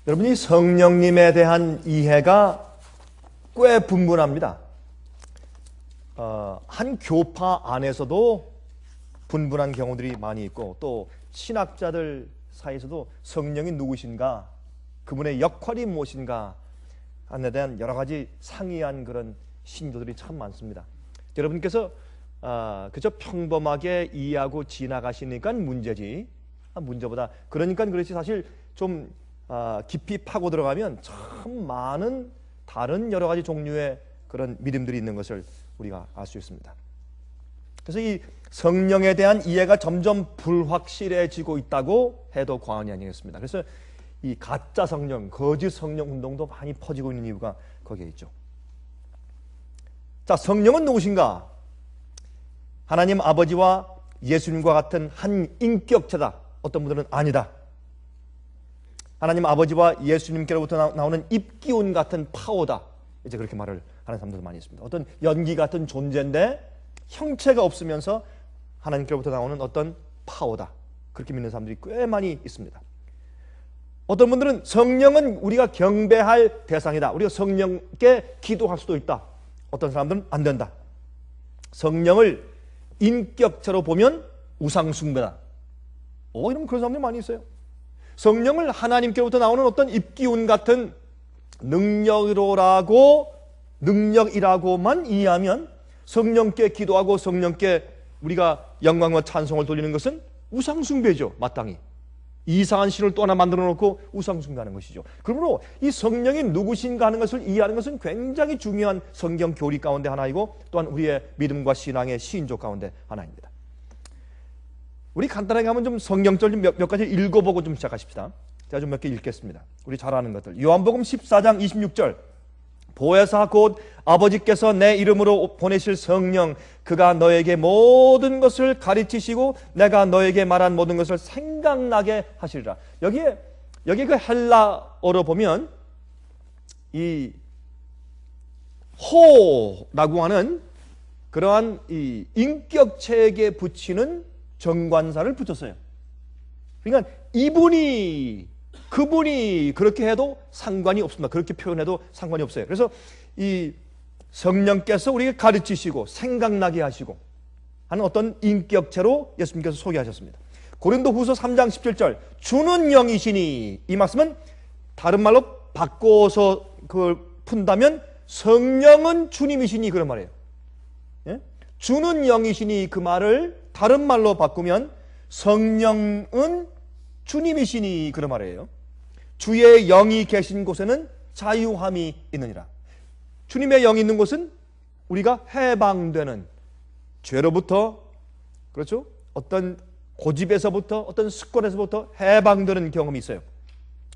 여러분이 성령님에 대한 이해가 꽤 분분합니다. 한 교파 안에서도 분분한 경우들이 많이 있고, 또 신학자들 사이에서도 성령이 누구신가, 그분의 역할이 무엇인가 안에 대한 여러 가지 상이한 그런 신조들이 참 많습니다. 여러분께서 그저 평범하게 이해하고 지나가시니까 문제지, 문제보다 그러니까 그렇지, 사실 좀 깊이 파고 들어가면 참 많은 다른 여러 가지 종류의 그런 믿음들이 있는 것을 우리가 알 수 있습니다. 그래서 이 성령에 대한 이해가 점점 불확실해지고 있다고 해도 과언이 아니겠습니다. 그래서 이 가짜 성령, 거짓 성령 운동도 많이 퍼지고 있는 이유가 거기에 있죠. 자, 성령은 누구신가? 하나님 아버지와 예수님과 같은 한 인격체다. 어떤 분들은 아니다. 하나님 아버지와 예수님께로부터 나오는 입기운 같은 파워다. 이제 그렇게 말을 하는 사람들도 많이 있습니다. 어떤 연기 같은 존재인데 형체가 없으면서 하나님께로부터 나오는 어떤 파워다. 그렇게 믿는 사람들이 꽤 많이 있습니다. 어떤 분들은 성령은 우리가 경배할 대상이다. 우리가 성령께 기도할 수도 있다. 어떤 사람들은 안 된다. 성령을 인격체로 보면 우상숭배다. 이런 그런 사람들이 많이 있어요. 성령을 하나님께로부터 나오는 어떤 입기운 같은 능력이라고만 이해하면 성령께 기도하고 성령께 우리가 영광과 찬송을 돌리는 것은 우상숭배죠. 마땅히 이상한 신을 또 하나 만들어 놓고 우상숭배하는 것이죠. 그러므로 이 성령이 누구신가 하는 것을 이해하는 것은 굉장히 중요한 성경 교리 가운데 하나이고, 또한 우리의 믿음과 신앙의 시인조 가운데 하나입니다. 우리 간단하게 한번 좀 성경절 몇 가지 읽어보고 좀 시작하십시다. 제가 좀 몇 개 읽겠습니다. 우리 잘 아는 것들. 요한복음 14장 26절. 보혜사 곧 아버지께서 내 이름으로 보내실 성령, 그가 너에게 모든 것을 가르치시고 내가 너에게 말한 모든 것을 생각나게 하시리라. 여기 그 헬라어로 보면 이 호라고 하는 그러한 이 인격체에게 붙이는 정관사를 붙였어요. 그러니까 그분이 그렇게 해도 상관이 없습니다. 그렇게 표현해도 상관이 없어요. 그래서 이 성령께서 우리에게 가르치시고 생각나게 하시고 하는 어떤 인격체로 예수님께서 소개하셨습니다. 고린도후서 3장 17절, 주는 영이시니, 이 말씀은 다른 말로 바꿔서 그걸 푼다면 성령은 주님이시니, 그런 말이에요. 예? 주는 영이시니, 그 말을 다른 말로 바꾸면 성령은 주님이시니, 그런 말이에요. 주의 영이 계신 곳에는 자유함이 있느니라. 주님의 영이 있는 곳은 우리가 해방되는, 죄로부터, 그렇죠? 어떤 고집에서부터, 어떤 습관에서부터 해방되는 경험이 있어요.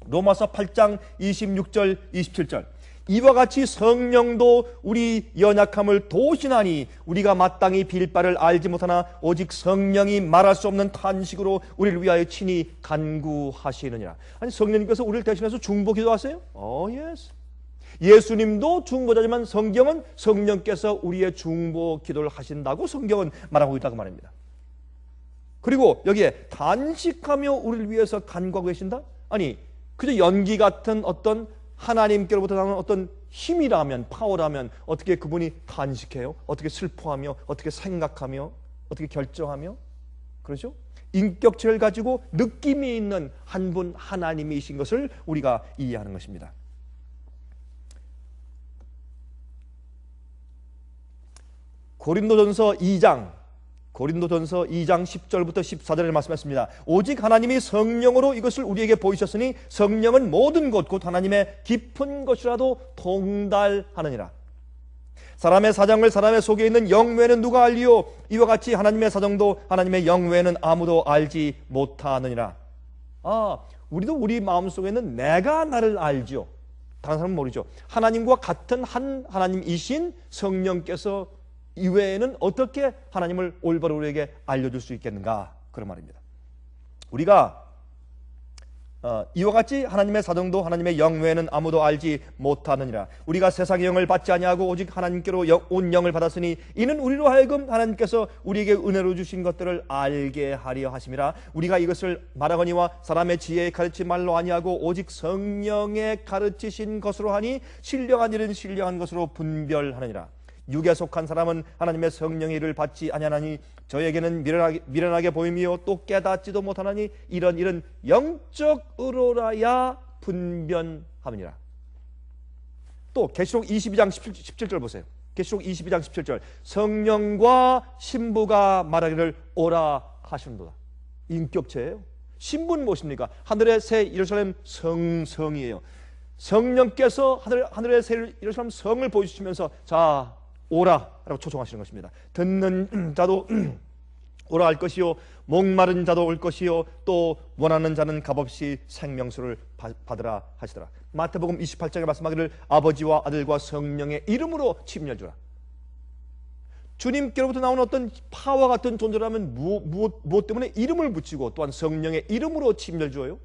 로마서 8장 26절 27절, 이와 같이 성령도 우리 연약함을 도신하니 우리가 마땅히 빌 바를 알지 못하나 오직 성령이 말할 수 없는 탄식으로 우리를 위하여 친히 간구하시느니라. 아니, 성령님께서 우리를 대신해서 중보 기도하세요? 예스. 예수님도 중보자지만 성경은 성령께서 우리의 중보 기도를 하신다고 성경은 말하고 있다고 말입니다. 그리고 여기에 단식하며 우리를 위해서 간구하고 계신다? 아니, 그저 연기 같은 어떤 하나님께로부터 나오는 어떤 힘이라면, 파워라면 어떻게 그분이 탄식해요? 어떻게 슬퍼하며, 어떻게 생각하며, 어떻게 결정하며? 그렇죠? 인격체를 가지고 느낌이 있는 한 분 하나님이신 것을 우리가 이해하는 것입니다. 고린도전서 2장 10절부터 14절에 말씀했습니다. 오직 하나님이 성령으로 이것을 우리에게 보이셨으니 성령은 모든 것 곧 하나님의 깊은 것이라도 통달하느니라. 사람의 사정을 사람의 속에 있는 영 외에는 누가 알리요? 이와 같이 하나님의 사정도 하나님의 영 외에는 아무도 알지 못하느니라. 우리도 우리 마음속에는 내가 나를 알죠. 다른 사람은 모르죠. 하나님과 같은 한 하나님이신 성령께서 이외에는 어떻게 하나님을 올바로 우리에게 알려줄 수 있겠는가, 그런 말입니다. 우리가 이와 같이 하나님의 사정도 하나님의 영 외에는 아무도 알지 못하느니라. 우리가 세상의 영을 받지 아니하고 오직 하나님께로 온 영을 받았으니 이는 우리로 하여금 하나님께서 우리에게 은혜로 주신 것들을 알게 하려 하심이라. 우리가 이것을 말하거니와 사람의 지혜에 가르친 말로 아니하고 오직 성령에 가르치신 것으로 하니 신령한 일은 신령한 것으로 분별하느니라. 육에 속한 사람은 하나님의 성령의 일을 받지 아니하나니 저에게는 미련하게 보이며 또 깨닫지도 못하나니 이런 일은 영적으로라야 분변함이니라. 또 계시록 22장 17절 보세요. 계시록 22장 17절 성령과 신부가 말하기를 오라 하시는도다. 인격체예요. 신부는 무엇입니까? 하늘의 새 예루살렘 성이에요. 성령께서 하늘의 새 예루살렘 성을 보여주시면서 자 오라 라고 초청하시는 것입니다. 듣는 자도 오라 할 것이요 목마른 자도 올 것이요 또 원하는 자는 값없이 생명수를 받으라 하시더라. 마태복음 28장에 말씀하기를 아버지와 아들과 성령의 이름으로 침례를 주라. 주님께로부터 나오는 어떤 파와 같은 존재라면 무엇 때문에 이름을 붙이고 또한 성령의 이름으로 침례를 주어요?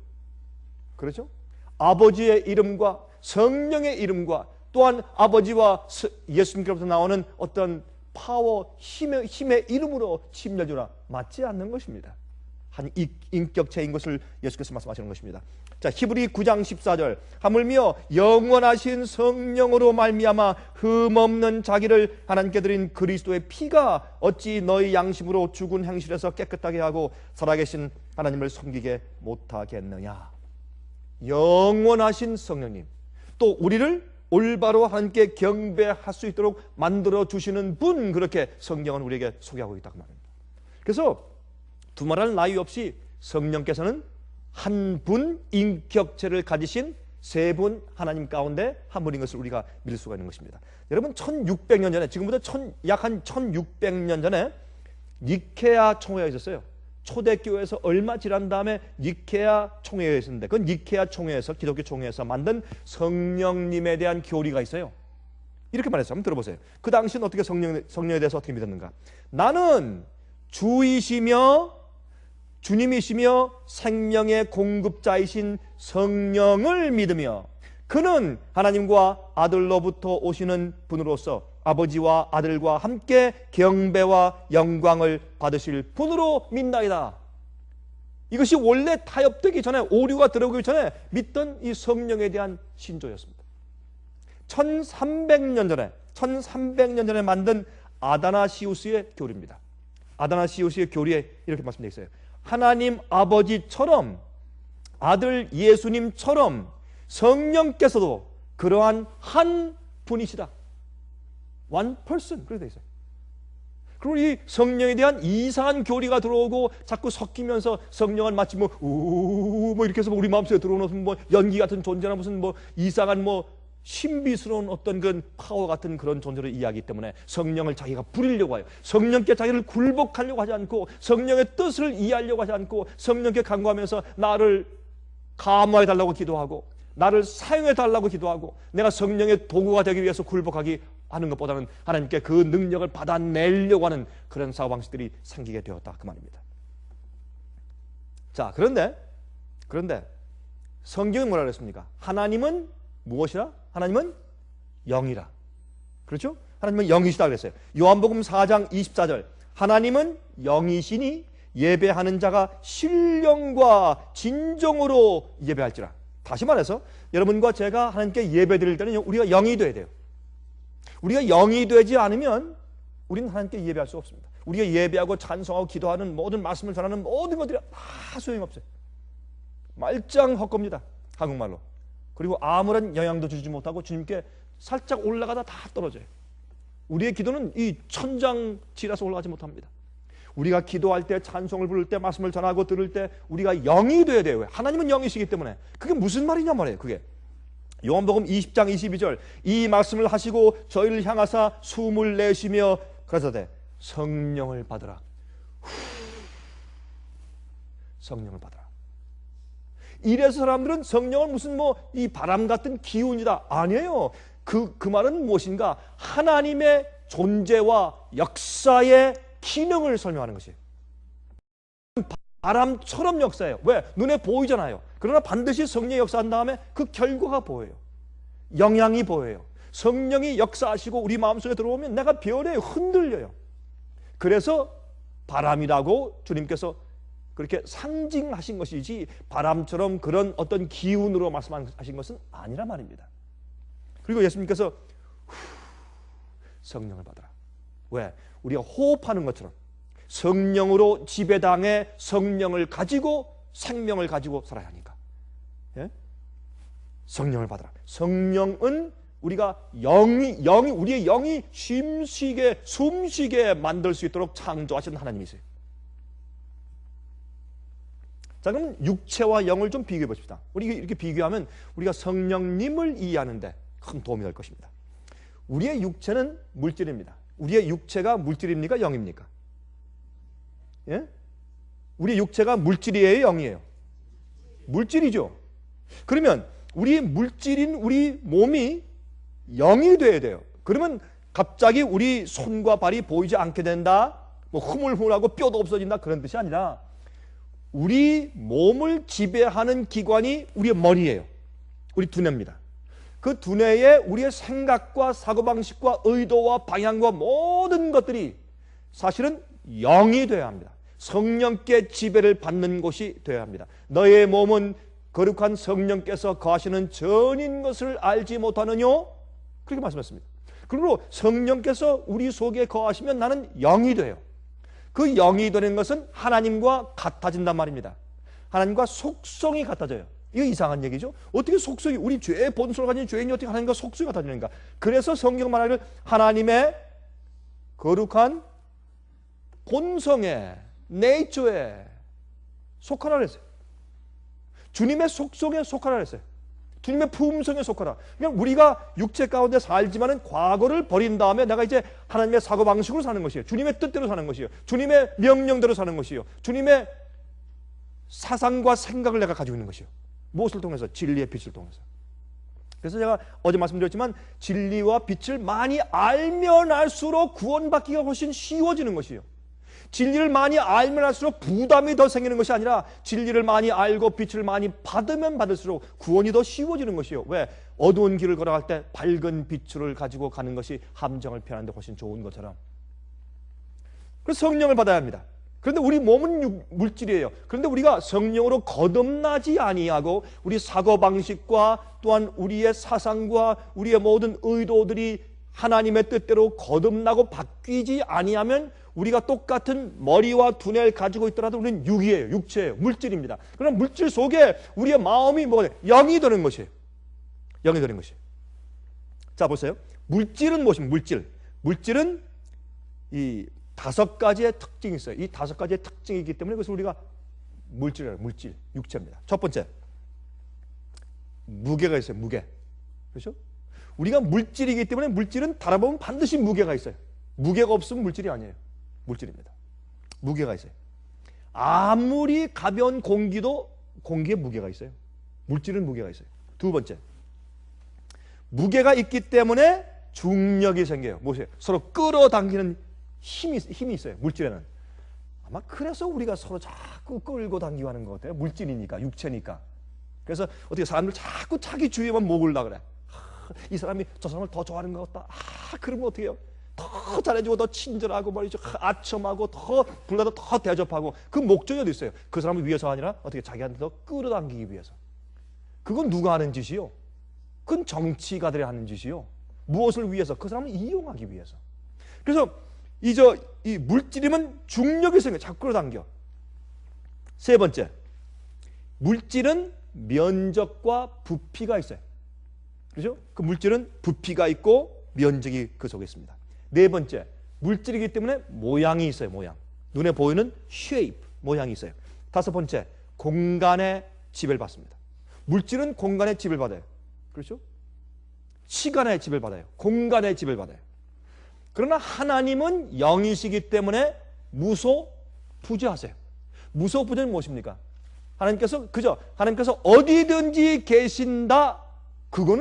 그렇죠? 아버지의 이름과 성령의 이름과 또한 아버지와 예수님께로부터 나오는 어떤 파워, 힘의 이름으로 침례를 주라. 맞지 않는 것입니다. 한 인격체인 것을 예수께서 말씀하시는 것입니다. 자, 히브리 9장 14절 하물며 영원하신 성령으로 말미암아 흠없는 자기를 하나님께 드린 그리스도의 피가 어찌 너희 양심으로 죽은 행실에서 깨끗하게 하고 살아계신 하나님을 섬기게 못하겠느냐. 영원하신 성령님, 또 우리를 올바로 하나님께 경배할 수 있도록 만들어 주시는 분, 그렇게 성경은 우리에게 소개하고 있다고 말합니다. 그래서 두말할 나위 없이 성령께서는 한 분 인격체를 가지신 세 분 하나님 가운데 한 분인 것을 우리가 믿을 수가 있는 것입니다. 여러분 1600년 전에, 지금부터 약 한 1600년 전에 니케아 총회가 있었어요. 초대교회에서 얼마 지난 다음에 니케아 총회가 있었는데 그 니케아 총회에서, 기독교 총회에서 만든 성령님에 대한 교리가 있어요. 이렇게 말했어요. 한번 들어보세요. 그 당시는 어떻게 성령에 대해서 어떻게 믿었는가? 나는 주이시며 주님이시며 생명의 공급자이신 성령을 믿으며 그는 하나님과 아들로부터 오시는 분으로서 아버지와 아들과 함께 경배와 영광을 받으실 분으로 믿나이다. 이것이 원래 타협되기 전에, 오류가 들어오기 전에 믿던 이 성령에 대한 신조였습니다. 1300년 전에 만든 아다나시우스의 교리입니다. 아다나시우스의 교리에 이렇게 말씀되어 있어요. 하나님 아버지처럼, 아들 예수님처럼 성령께서도 그러한 한 분이시다. One person, 그렇게 되어 있어요. 그리고 이 성령에 대한 이상한 교리가 들어오고 자꾸 섞이면서 성령은 마치 뭐 이렇게 해서 우리 마음속에 들어오는 뭐 연기 같은 존재나 무슨 뭐 이상한 뭐 신비스러운 어떤 그 파워 같은 그런 존재로 이해하기 때문에 성령을 자기가 부리려고 해요. 성령께 자기를 굴복하려고 하지 않고 성령의 뜻을 이해하려고 하지 않고 성령께 간구하면서 나를 감화해 달라고 기도하고 나를 사용해 달라고 기도하고 내가 성령의 도구가 되기 위해서 굴복하기 하는 것보다는 하나님께 그 능력을 받아내려고 하는 그런 사고방식들이 생기게 되었다, 그 말입니다. 자, 그런데 성경은 뭐라 그랬습니까? 하나님은 무엇이라? 하나님은 영이라. 그렇죠? 하나님은 영이시다 그랬어요. 요한복음 4장 24절 하나님은 영이시니 예배하는 자가 신령과 진정으로 예배할지라. 다시 말해서 여러분과 제가 하나님께 예배 드릴 때는 우리가 영이 돼야 돼요. 우리가 영이 되지 않으면 우리는 하나님께 예배할 수 없습니다. 우리가 예배하고 찬송하고 기도하는 모든 말씀을 전하는 모든 것들이 다 소용없어요. 말짱 헛겁니다, 한국말로. 그리고 아무런 영향도 주지 못하고 주님께 살짝 올라가다 다 떨어져요. 우리의 기도는 이 천장치라서 올라가지 못합니다. 우리가 기도할 때, 찬송을 부를 때, 말씀을 전하고 들을 때 우리가 영이 돼야 돼요. 하나님은 영이시기 때문에. 그게 무슨 말이냐 말이에요. 그게 요한복음 20장 22절 이 말씀을 하시고 저희를 향하사 숨을 내쉬며 그러사대 성령을 받으라. 성령을 받으라. 이래서 사람들은 성령을 무슨 뭐 이 바람 같은 기운이다, 아니에요. 그 말은 무엇인가? 하나님의 존재와 역사의 기능을 설명하는 것이에요. 바람처럼 역사해요. 왜? 눈에 보이잖아요. 그러나 반드시 성령이 역사한 다음에 그 결과가 보여요. 영향이 보여요. 성령이 역사하시고 우리 마음속에 들어오면 내가 변해요. 흔들려요. 그래서 바람이라고 주님께서 그렇게 상징하신 것이지 바람처럼 그런 어떤 기운으로 말씀하신 것은 아니란 말입니다. 그리고 예수님께서 성령을 받아라. 왜? 우리가 호흡하는 것처럼 성령으로 지배당해 성령을 가지고 생명을 가지고 살아야 하니까. 예? 성령을 받아라. 성령은 우리가 우리의 영이 숨쉬게 만들 수 있도록 창조하신 하나님이세요. 자, 그럼 육체와 영을 좀 비교해 봅시다. 우리 이렇게 비교하면 우리가 성령님을 이해하는데 큰 도움이 될 것입니다. 우리의 육체는 물질입니다. 우리의 육체가 물질입니까? 영입니까? 예? 우리 육체가 물질이에요? 영이에요? 물질이죠. 그러면 우리 물질인 우리 몸이 영이 돼야 돼요. 그러면 갑자기 우리 손과 발이 보이지 않게 된다, 뭐 흐물흐물하고 뼈도 없어진다, 그런 뜻이 아니라 우리 몸을 지배하는 기관이 우리의 머리예요. 우리 두뇌입니다. 그 두뇌에 우리의 생각과 사고방식과 의도와 방향과 모든 것들이 사실은 영이 되어야 합니다. 성령께 지배를 받는 곳이 되어야 합니다. 너의 몸은 거룩한 성령께서 거하시는 전인 것을 알지 못하느냐? 그렇게 말씀했습니다. 그리고 성령께서 우리 속에 거하시면 나는 영이 돼요. 그 영이 되는 것은 하나님과 같아진단 말입니다. 하나님과 속성이 같아져요. 이거 이상한 얘기죠. 어떻게 속성이, 우리 죄의 본성을 가진 죄인이 어떻게 하나님과 속성이 같아지는가? 그래서 성경 말하기를 하나님의 거룩한 본성에, 네이처에 속하라 그랬어요. 주님의 속성에 속하라 그랬어요. 주님의 품성에 속하라. 그냥 우리가 육체 가운데 살지만은 과거를 버린 다음에 내가 이제 하나님의 사고방식으로 사는 것이에요. 주님의 뜻대로 사는 것이에요. 주님의 명령대로 사는 것이에요. 주님의 사상과 생각을 내가 가지고 있는 것이에요. 무엇을 통해서? 진리의 빛을 통해서. 그래서 제가 어제 말씀드렸지만 진리와 빛을 많이 알면 알수록 구원받기가 훨씬 쉬워지는 것이에요. 진리를 많이 알면 알수록 부담이 더 생기는 것이 아니라 진리를 많이 알고 빛을 많이 받으면 받을수록 구원이 더 쉬워지는 것이에요. 왜? 어두운 길을 걸어갈 때 밝은 빛을 가지고 가는 것이 함정을 피하는 데 훨씬 좋은 것처럼. 그래서 성령을 받아야 합니다. 그런데 우리 몸은 물질이에요. 그런데 우리가 성령으로 거듭나지 아니하고 우리 사고방식과 또한 우리의 사상과 우리의 모든 의도들이 하나님의 뜻대로 거듭나고 바뀌지 아니하면 우리가 똑같은 머리와 두뇌를 가지고 있더라도 우리는 육이에요. 육체예요. 물질입니다. 그럼 물질 속에 우리의 마음이 뭐예요? 영이 되는 것이에요. 영이 되는 것이에요. 자, 보세요. 물질은 무엇입니까? 물질은 이 5가지의 특징이 있어요. 이 5가지의 특징이기 때문에 그래서 우리가 물질이에요. 물질, 육체입니다. 첫 번째, 무게가 있어요. 무게. 그렇죠? 우리가 물질이기 때문에 물질은 달아보면 반드시 무게가 있어요. 무게가 없으면 물질이 아니에요. 물질입니다. 무게가 있어요. 아무리 가벼운 공기도 공기에 무게가 있어요. 물질은 무게가 있어요. 두 번째, 무게가 있기 때문에 중력이 생겨요. 무엇이에요? 서로 끌어당기는 힘이 있어요. 물질에는. 아마 그래서 우리가 서로 자꾸 끌고 당기고 하는 것 같아요. 물질이니까, 육체니까. 그래서 어떻게 사람들 자꾸 자기 주위에만 모으려고 그래. 이 사람이 저 사람을 더 좋아하는 것 같다. 그러면 어떻게 해요? 더 잘해주고 더 친절하고 말이죠. 아첨하고 더 불러도 더 대접하고. 그 목적이 어디 있어요? 그 사람을 위해서 아니라 어떻게 자기한테 더 끌어당기기 위해서. 그건 누가 하는 짓이요? 그건 정치가들이 하는 짓이요. 무엇을 위해서? 그 사람을 이용하기 위해서. 그래서 이 물질이면 중력이 생겨요. 자꾸 끌어당겨. 세 번째, 물질은 면적과 부피가 있어요. 그렇죠? 그 물질은 부피가 있고 면적이 그 속에 있습니다. 네 번째, 물질이기 때문에 모양이 있어요. 모양. 눈에 보이는 shape, 모양이 있어요. 다섯 번째, 공간의 지배를 받습니다. 물질은 공간의 지배를 받아요. 그렇죠? 시간의 지배를 받아요. 공간의 지배를 받아요. 그러나 하나님은 영이시기 때문에 무소부재하세요. 무소부재는 무엇입니까? 하나님께서 어디든지 계신다. 그건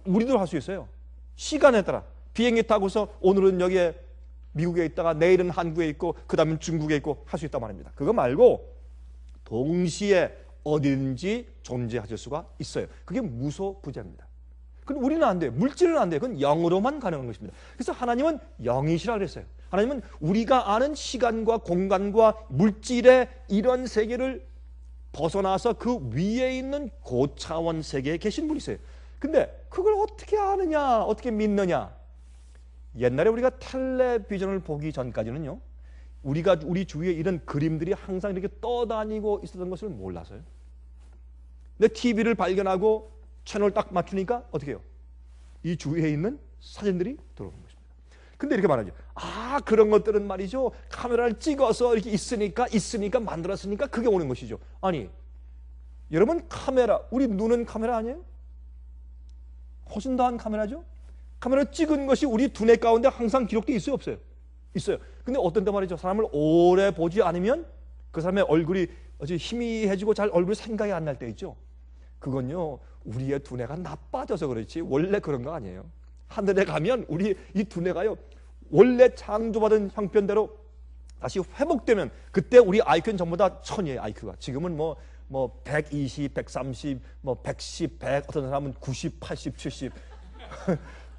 우리도 할 수 있어요. 시간에 따라 비행기 타고서 오늘은 여기에 미국에 있다가 내일은 한국에 있고 그 다음엔 중국에 있고 할 수 있단 말입니다. 그거 말고 동시에 어디든지 존재하실 수가 있어요. 그게 무소부재입니다. 그건 우리는 안 돼요. 물질은 안 돼요. 그건 영으로만 가능한 것입니다. 그래서 하나님은 영이시라 그랬어요. 하나님은 우리가 아는 시간과 공간과 물질의 이런 세계를 벗어나서 그 위에 있는 고차원 세계에 계신 분이세요. 근데 그걸 어떻게 아느냐, 어떻게 믿느냐? 옛날에 우리가 텔레비전을 보기 전까지는요, 우리 주위에 이런 그림들이 항상 이렇게 떠다니고 있었던 것을 몰라서요. 근데 TV를 발견하고 채널 딱 맞추니까 어떻게 해요? 이 주위에 있는 사진들이 들어오는 것입니다. 근데 이렇게 말하죠. 아, 그런 것들은 말이죠, 카메라를 찍어서 이렇게 있으니까 만들었으니까 그게 오는 것이죠. 아니, 여러분, 카메라, 우리 눈은 카메라 아니에요? 훨씬 더한 카메라죠? 카메라 찍은 것이 우리 두뇌 가운데 항상 기록돼 있어요, 없어요? 있어요. 근데 어떤 때 말이죠, 사람을 오래 보지 않으면 그 사람의 얼굴이 아주 희미해지고 잘 얼굴 생각이 안 날 때 있죠. 그건요, 우리의 두뇌가 나빠져서 그렇지 원래 그런 거 아니에요. 하늘에 가면 우리 이 두뇌가요, 원래 창조받은 형편대로 다시 회복되면 그때 우리 IQ는 전부 다 1000이에요. IQ가 지금은 뭐 120, 130, 110, 100, 어떤 사람은 90, 80, 70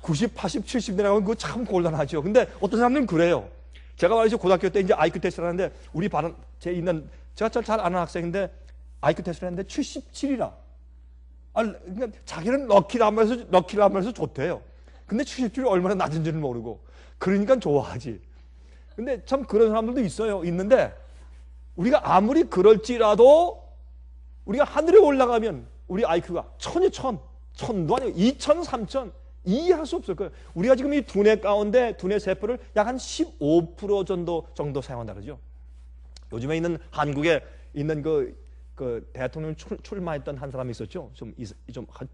90, 80, 70 내려가면 그거 참 곤란하죠. 근데 어떤 사람들은 그래요. 제가 말이죠, 고등학교 때 이제 IQ 테스트를 하는데 우리 반은 제가 잘 아는 학생인데 IQ 테스트를 했는데 77이라. 그러니까 자기는 럭키를 하면서 좋대요. 근데 77이 얼마나 낮은지는 모르고. 그러니까 좋아하지. 근데 참 그런 사람들도 있어요. 있는데 우리가 아무리 그럴지라도 우리가 하늘에 올라가면 우리 IQ가 1000이 1000도 아니고 2000, 3000 이해할 수 없을 거예요. 우리가 지금 이 두뇌 가운데 두뇌 세포를 약 한 15% 정도 사용한다 그러죠. 요즘에 있는 한국에 있는 그 대통령 출마했던 한 사람이 있었죠. 좀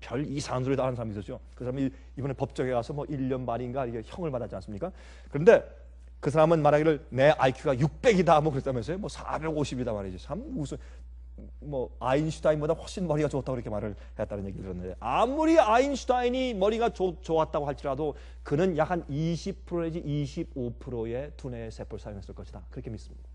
별 이상한 소리도 하는 사람이 있었죠. 그 사람이 이번에 법정에 가서 뭐 1년 말인가 이게 형을 받았지 않습니까? 그런데 그 사람은 말하기를 내 IQ가 600이다 뭐 그랬다면서요. 뭐 450이다 말이죠. 참 무슨 아인슈타인보다 훨씬 머리가 좋다고 그렇게 말을 했다는 얘기를 들었는데, 아무리 아인슈타인이 머리가 좋았다고 할지라도 그는 약 한 20% 내지 25%의 두뇌 세포를 사용했을 것이다. 그렇게 믿습니다.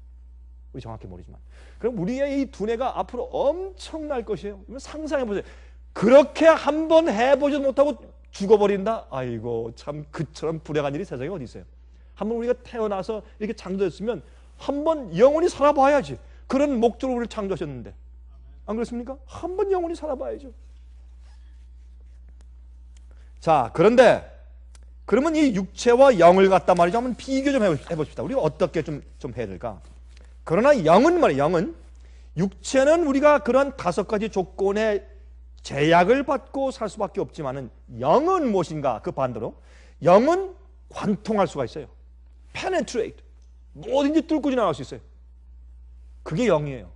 우리 정확히 모르지만. 그럼 우리의 이 두뇌가 앞으로 엄청날 것이에요. 상상해보세요. 그렇게 한번 해보지도 못하고 죽어버린다? 아이고, 참 그처럼 불행한 일이 세상에 어디 있어요. 한번 우리가 태어나서 이렇게 창조됐으면 한번 영원히 살아봐야지. 그런 목적으로 우리를 창조하셨는데, 안 그렇습니까? 한번 영원히 살아봐야죠. 자, 그런데 그러면 이 육체와 영을 갖다 말이죠, 한번 비교 좀 해봅시다. 우리가 어떻게 좀 해야 될까? 그러나 영은 말이에요. 영은, 육체는 우리가 그런 5가지 조건의 제약을 받고 살 수밖에 없지만은 영은 무엇인가? 그 반대로 영은 관통할 수가 있어요. penetrate, 뭐든지 뚫고 지나갈 수 있어요. 그게 영이에요.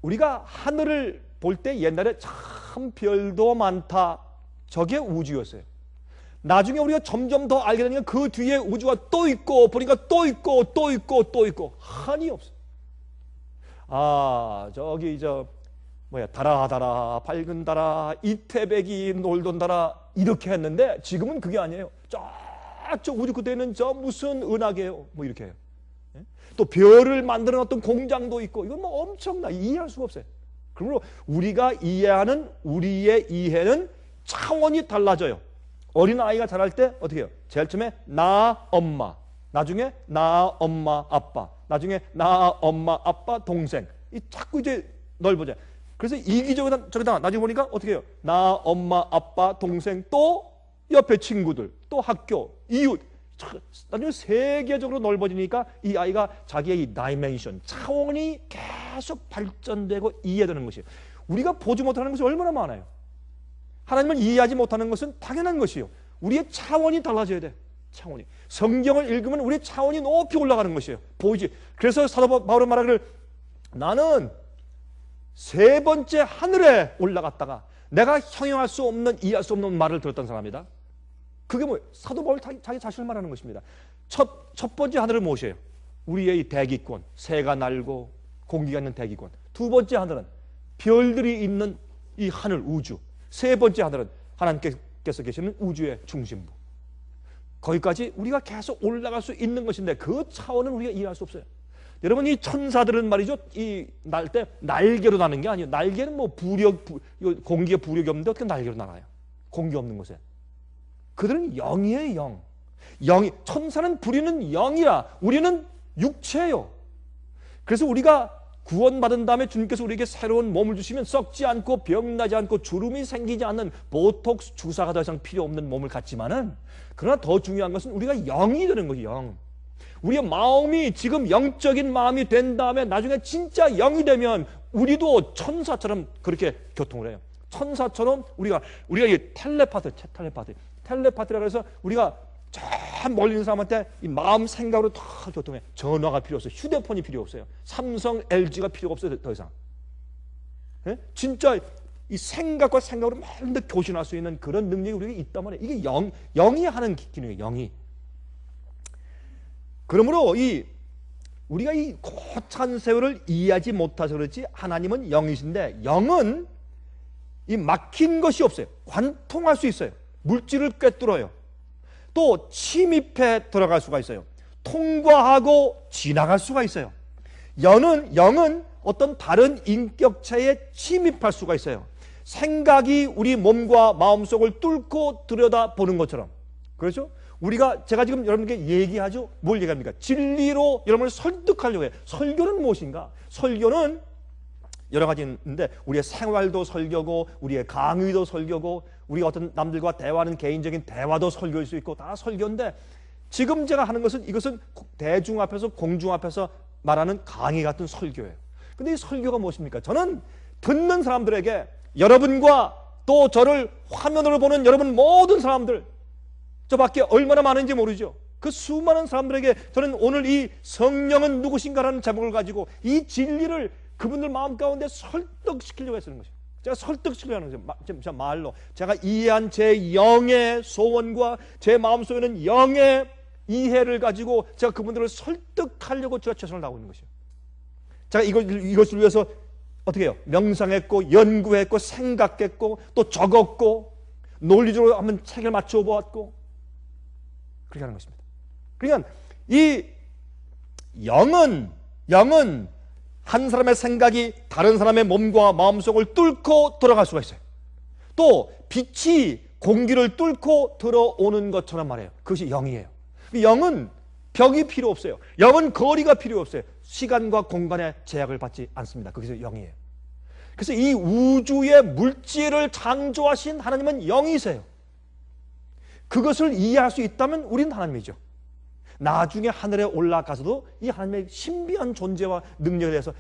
우리가 하늘을 볼 때 옛날에 참 별도 많다, 저게 우주였어요. 나중에 우리가 점점 더 알게 되니까 그 뒤에 우주가 또 있고, 보니까 또 있고 또 있고 또 있고 한이 없어요. 아, 저기 달아 밝은 달아 이태백이 놀던 달아 이렇게 했는데 지금은 그게 아니에요. 저 우주 그때는 저 무슨 은하계예요, 뭐 이렇게 해요. 또 별을 만드는 어떤 공장도 있고, 이건 뭐 엄청나, 이해할 수가 없어요. 그러므로 우리가 이해하는 우리의 이해는 차원이 달라져요. 어린아이가 자랄 때 어떻게 해요? 제일 처음에 나 엄마, 나중에 나 엄마 아빠, 나중에 나 엄마 아빠 동생, 이 자꾸 이제 넓어져요. 그래서 이기적이다 나중에 보니까 어떻게 해요? 나 엄마 아빠 동생, 또 옆에 친구들, 또 학교, 이웃, 나중에 세계적으로 넓어지니까 이 아이가 자기의 이 다이멘션, 차원이 계속 발전되고 이해되는 것이에요. 우리가 보지 못하는 것이 얼마나 많아요. 하나님을 이해하지 못하는 것은 당연한 것이에요. 우리의 차원이 달라져야 돼. 차원이. 성경을 읽으면 우리의 차원이 높이 올라가는 것이에요. 보이지? 그래서 사도 바울은 말하기를, 나는 3번째 하늘에 올라갔다가 내가 형용할 수 없는, 이해할 수 없는 말을 들었던 사람이다. 그게 뭐예요? 사도 바울 자기 자신을 말하는 것입니다. 첫 번째 하늘은 무엇이에요? 우리의 이 대기권, 새가 날고 공기가 있는 대기권. 2번째 하늘은 별들이 있는 이 하늘, 우주. 3번째 하늘은 하나님께서 계시는 우주의 중심부. 거기까지 우리가 계속 올라갈 수 있는 것인데 그 차원은 우리가 이해할 수 없어요. 여러분, 이 천사들은 말이죠, 이 날 때 날개로 나는 게 아니에요. 날개는 뭐 공기에 부력이 없는데 어떻게 날개로 나가요? 공기 없는 곳에. 그들은 영이에요, 영이. 천사는 부리는 영이라 우리는 육체예요. 그래서 우리가 구원받은 다음에 주님께서 우리에게 새로운 몸을 주시면 썩지 않고 병나지 않고 주름이 생기지 않는 보톡스 주사가 더 이상 필요 없는 몸을 갖지만은, 그러나 더 중요한 것은 우리가 영이 되는 거죠. 영. 우리의 마음이 지금 영적인 마음이 된 다음에 나중에 진짜 영이 되면 우리도 천사처럼 그렇게 교통을 해요. 천사처럼 우리가 이 텔레파트라 해서 우리가 저 멀리 있는 사람한테 이 마음 생각으로 다 교통해. 전화가 필요 없어요. 휴대폰이 필요 없어요. 삼성, LG가 필요가 없어요. 더 이상. 예? 진짜 이 생각과 생각으로 맨날 교신할 수 있는 그런 능력이 우리에게 있단 말이에요. 이게 영이 하는 기능이에요. 영이. 그러므로 우리가 이 거창한 세월을 이해하지 못해서 그렇지, 하나님은 영이신데, 영은 이 막힌 것이 없어요. 관통할 수 있어요. 물질을 꿰뚫어요. 또 침입해 들어갈 수가 있어요. 통과하고 지나갈 수가 있어요. 영은 어떤 다른 인격체에 침입할 수가 있어요. 생각이 우리 몸과 마음속을 뚫고 들여다보는 것처럼. 그렇죠? 제가 지금 여러분께 얘기하죠. 뭘 얘기합니까? 진리로 여러분을 설득하려고 해요. 설교는 무엇인가? 설교는 여러 가지 있는데, 우리의 생활도 설교고, 우리의 강의도 설교고, 우리가 어떤 남들과 대화하는 개인적인 대화도 설교일 수 있고, 다 설교인데, 지금 제가 하는 것은, 이것은 대중 앞에서, 공중 앞에서 말하는 강의 같은 설교예요. 근데 이 설교가 무엇입니까? 저는 듣는 사람들에게, 여러분과 또 저를 화면으로 보는 여러분 모든 사람들, 저 밖에 얼마나 많은지 모르죠. 그 수많은 사람들에게 저는 오늘 이 성령은 누구신가라는 제목을 가지고 이 진리를 그분들 마음 가운데 설득시키려고 쓰는 것이에요. 제가 설득시키려고 하는 거죠. 제 말로. 제가 이해한 제 영의 소원과 제 마음속에는 영의 이해를 가지고 제가 그분들을 설득하려고 제가 최선을 다하고 있는 것이에요. 제가 이것을 위해서 어떻게 해요? 명상했고, 연구했고, 생각했고, 또 적었고, 논리적으로 한번 책을 맞춰 보았고, 그렇게 하는 것입니다. 그러니까 이 영은 한 사람의 생각이 다른 사람의 몸과 마음속을 뚫고 들어갈 수가 있어요. 또 빛이 공기를 뚫고 들어오는 것처럼 말해요. 그것이 영이에요. 영은 벽이 필요 없어요. 영은 거리가 필요 없어요. 시간과 공간의 제약을 받지 않습니다. 그것이 영이에요. 그래서 이 우주의 물질을 창조하신 하나님은 영이세요. 그것을 이해할 수 있다면 우리는 하나님이죠. 나중에 하늘에 올라가서도 이 하나님의 신비한 존재와 능력에 대해서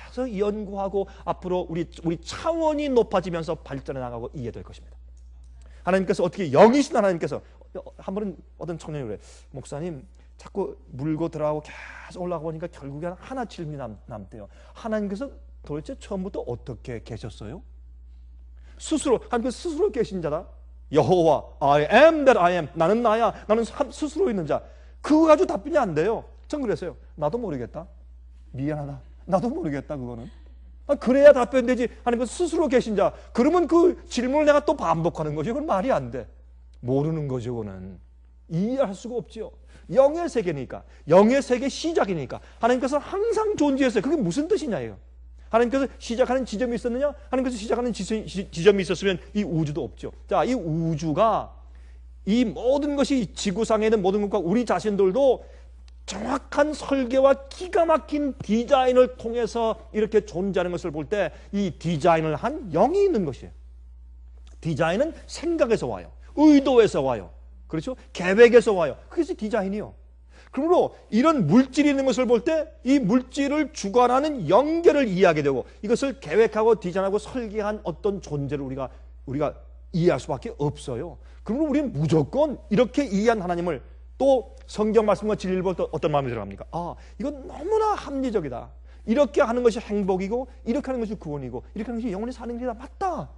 계속 연구하고 앞으로 우리 차원이 높아지면서 발전해 나가고 이해될 것입니다. 하나님께서 어떻게 영이신 하나님께서 한 번은 어떤 청년이 그래, 목사님 자꾸 물고 들어가고 계속 올라가 보니까 결국에는 하나 질문이 남대요. 하나님께서 도대체 처음부터 어떻게 계셨어요? 하나님께서 스스로 계신 자다. 여호와 I am that I am. 나는 나야. 나는 스스로 있는 자. 그거 가지고 답변이 안 돼요. 전 그랬어요. 나도 모르겠다. 미안하다. 나도 모르겠다. 그거는. 그래야 답변되지. 하나님께서 스스로 계신 자. 그러면 그 질문을 내가 또 반복하는 거죠. 그건 말이 안 돼. 모르는 거죠. 그거는. 이해할 수가 없죠. 영의 세계니까. 영의 세계 시작이니까. 하나님께서 항상 존재했어요. 그게 무슨 뜻이냐 이거. 하나님께서 시작하는 지점이 있었느냐? 하나님께서 시작하는 지점이 있었으면 이 우주도 없죠. 자, 이 우주가 이 모든 것이 지구상에 있는 모든 것과 우리 자신들도 정확한 설계와 기가 막힌 디자인을 통해서 이렇게 존재하는 것을 볼 때 이 디자인을 한 영이 있는 것이에요. 디자인은 생각에서 와요. 의도에서 와요. 그렇죠? 계획에서 와요. 그것이 디자인이요. 그러므로 이런 물질이 있는 것을 볼 때 이 물질을 주관하는 연결을 이해하게 되고 이것을 계획하고 디자인하고 설계한 어떤 존재를 우리가 이해할 수밖에 없어요. 그러므로 우리는 무조건 이렇게 이해한 하나님을 또 성경 말씀과 진리를 볼 때 어떤 마음이 들어갑니까? 아, 이건 너무나 합리적이다. 이렇게 하는 것이 행복이고 이렇게 하는 것이 구원이고 이렇게 하는 것이 영원히 사는 길이다. 맞다.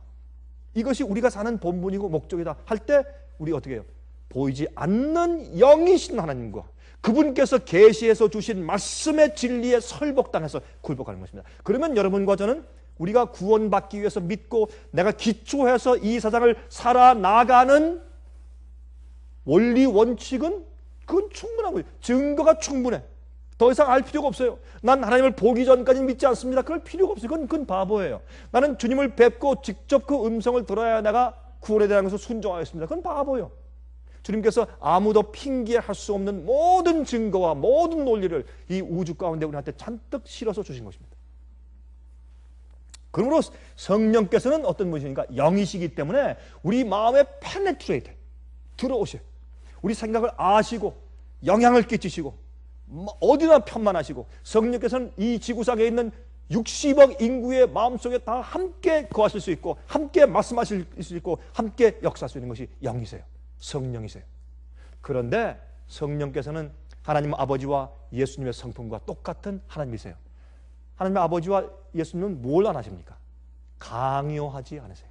이것이 우리가 사는 본분이고 목적이다 할 때 우리 어떻게 해요? 보이지 않는 영이신 하나님과 그분께서 계시해서 주신 말씀의 진리에 설복당해서 굴복하는 것입니다. 그러면 여러분과 저는 우리가 구원받기 위해서 믿고 내가 기초해서 이 세상을 살아나가는 원리 원칙은 그건 충분한 거예요. 증거가 충분해. 더 이상 알 필요가 없어요. 난 하나님을 보기 전까지는 믿지 않습니다. 그럴 필요가 없어요. 그건 바보예요. 나는 주님을 뵙고 직접 그 음성을 들어야 내가 구원에 대한 것을 순종하겠습니다. 그건 바보예요. 주님께서 아무도 핑계할 수 없는 모든 증거와 모든 논리를 이 우주 가운데 우리한테 잔뜩 실어서 주신 것입니다. 그러므로 성령께서는 어떤 분이십니까? 영이시기 때문에 우리 마음에 페네트레이트, 들어오셔요. 우리 생각을 아시고 영향을 끼치시고 어디나 편만하시고, 성령께서는 이 지구상에 있는 60억 인구의 마음속에 다 함께 거하실 수 있고 함께 말씀하실 수 있고 함께 역사할 수 있는 것이 영이세요. 성령이세요. 그런데 성령께서는 하나님 아버지와 예수님의 성품과 똑같은 하나님이세요. 하나님의 아버지와 예수님은 뭘 안 하십니까? 강요하지 않으세요.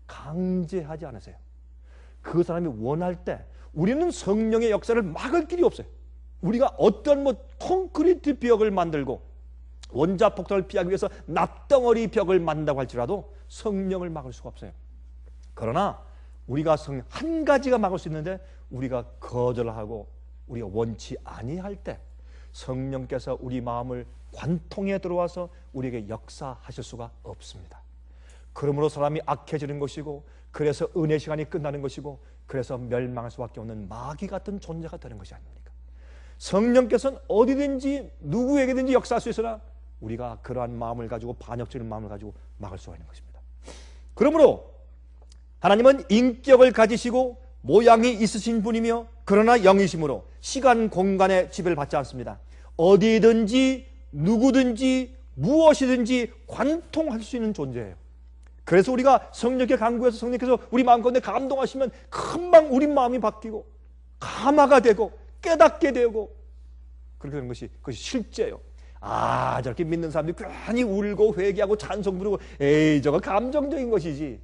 강제하지 않으세요. 그 사람이 원할 때 우리는 성령의 역사를 막을 길이 없어요. 우리가 어떤 콘크리트 벽을 만들고 원자폭탄을 피하기 위해서 납덩어리 벽을 만든다고 할지라도 성령을 막을 수가 없어요. 그러나 우리가 성령 한 가지가 막을 수 있는데, 우리가 거절하고 우리가 원치 아니할 때 성령께서 우리 마음을 관통에 들어와서 우리에게 역사하실 수가 없습니다. 그러므로 사람이 악해지는 것이고, 그래서 은혜 시간이 끝나는 것이고, 그래서 멸망할 수밖에 없는 마귀 같은 존재가 되는 것이 아닙니까? 성령께서는 어디든지 누구에게든지 역사할 수 있으나 우리가 그러한 마음을 가지고, 반역적인 마음을 가지고 막을 수가 있는 것입니다. 그러므로 하나님은 인격을 가지시고 모양이 있으신 분이며, 그러나 영이심으로 시간 공간의 지배를 받지 않습니다. 어디든지 누구든지 무엇이든지 관통할 수 있는 존재예요. 그래서 우리가 성령께 간구해서 성령께서 우리 마음 가운데 감동하시면 금방 우리 마음이 바뀌고 감화가 되고 깨닫게 되고 그렇게 되는 것이, 그것이 실제예요. 아, 저렇게 믿는 사람들이 괜히 울고 회개하고 찬송 부르고 에이 저거 감정적인 것이지,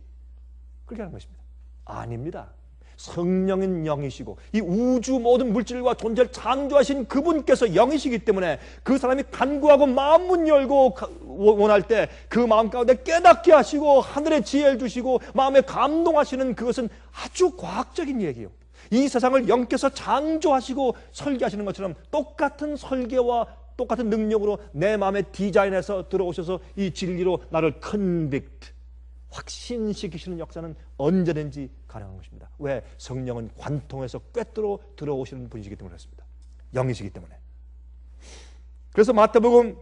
그렇게 하는 것입니다. 아닙니다. 성령은 영이시고 이 우주 모든 물질과 존재를 창조하신 그분께서 영이시기 때문에 그 사람이 간구하고 마음 문 열고 원할 때 그 마음 가운데 깨닫게 하시고 하늘의 지혜를 주시고 마음에 감동하시는, 그것은 아주 과학적인 얘기예요. 이 세상을 영께서 창조하시고 설계하시는 것처럼 똑같은 설계와 똑같은 능력으로 내 마음에 디자인해서 들어오셔서 이 진리로 나를 컨빅트, 확신시키시는 역사는 언제든지 가능한 것입니다. 왜? 성령은 관통해서 꿰뚫어 들어오시는 분이시기 때문에 그렇습니다. 영이시기 때문에. 그래서 마태복음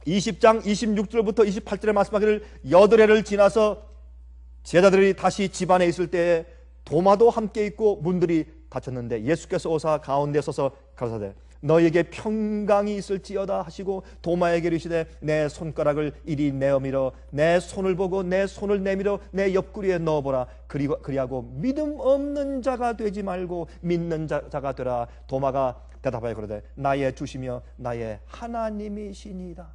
20장 26절부터 28절에 말씀하기를, 8해를 지나서 제자들이 다시 집안에 있을 때에 도마도 함께 있고 문들이 닫혔는데 예수께서 오사 가운데 서서 가라사대 너희에게 평강이 있을지어다 하시고 도마에게 이르시되 내 손가락을 이리 내어밀어 내 손을 보고 내 손을 내밀어 내 옆구리에 넣어보라. 그리하고 믿음 없는 자가 되지 말고 믿는 자가 되라. 도마가 대답하여 그러되 나의 주시며 나의 하나님이시니이다.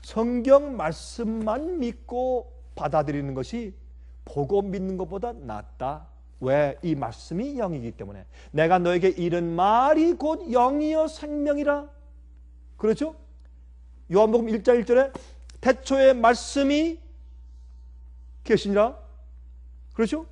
성경 말씀만 믿고 받아들이는 것이 보고 믿는 것보다 낫다. 왜? 이 말씀이 영이기 때문에. 내가 너에게 이른 말이 곧 영이여 생명이라. 그렇죠? 요한복음 1장 1절에 태초에 말씀이 계시니라. 그렇죠?